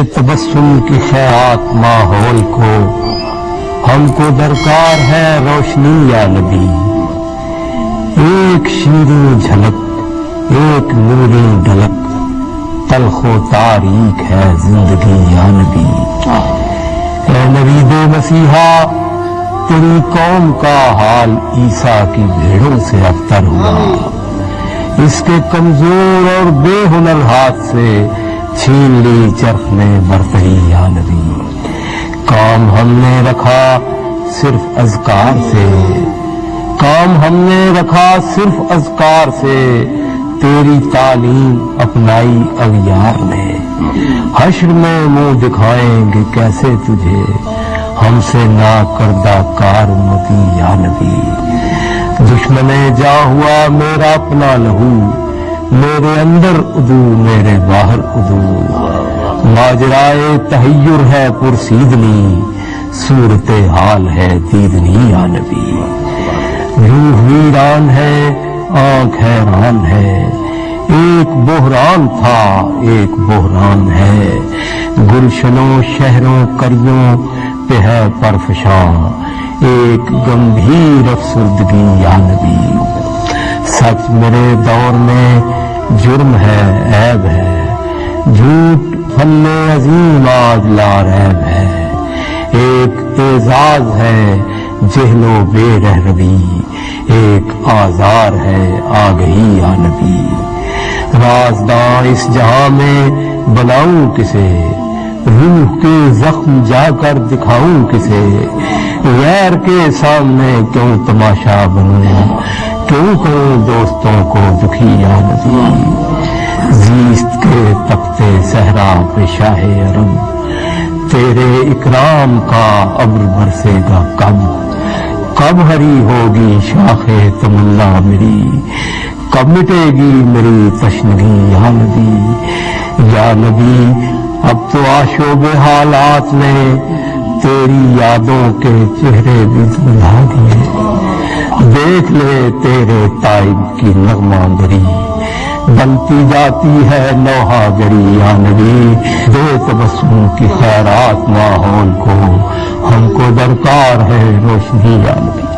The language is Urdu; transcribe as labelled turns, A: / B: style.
A: تبسم کی خیرات ماحول کو، ہم کو درکار ہے روشنی یا نبی، ایک شیریں جھلک ایک نوری ڈھلک، تلخ و تاریک ہے زندگی یا نبی۔ اے نبی دے مسیحا، تیری قوم کا حال عیسیٰ کی بھیڑوں سے ابتر ہوا، اس کے کمزور اور بے ہنر ہاتھ سے چھین لی چرخ نے برتری یا نبی۔ کام ہم نے رکھا صرف اذکار سے، کام ہم نے رکھا صرف اذکار سے، تیری تعلیم اپنائی اغیار نے، حشر میں منہ دکھائیں گے کیسے تجھے، ہم سے نا کردہ کار امتی یا نبی۔ دشمن جا ہوا میرا اپنا لہو، میرے اندر ادو میرے باہر ادو، ماجرائے تحیر ہے پرسیدنی، صورت حال ہے دیدنی یا نبی۔ روح ویران ہے آنکھ حیران ہے، ایک بحران تھا ایک بحران ہے، گلشنوں شہروں کریوں پہ ہے پرفشاں، ایک گمبھیر افسردگی یا نبی۔ سچ میرے دور میں جرم ہے عیب ہے، جھوٹ فن عظیم آج لاریب ہے، ایک اعزاز ہے جہل و بے رہروی، ایک آزار ہے آگہی یا نبی۔ رازداں اس جہاں میں بناؤں کسے، روح کے زخم جا کر دکھاؤں کسے، غیر کے سامنے کیوں تماشا بنوں، کیوں کروں دوستوں کو دکھی یا نبی۔ زیست کے تختے صحرا پہ شاہ عرب، تیرے اکرام کا ابر برسے گا کب ہری ہوگی شاخ تمنا میری، کب مٹے گی میری تشنگی یا نبی۔ یا نبی اب تو آشوب حالات نے تیری یادوں کے چہرے بھی بلا دیے، دیکھ لے تیرے تائب کی نغمہ گری، بنتی جاتی ہے لوہا گری یا نبی۔ دے تبسم کی خیرات ماحول کو، ہم کو درکار ہے روشنی یا نبی۔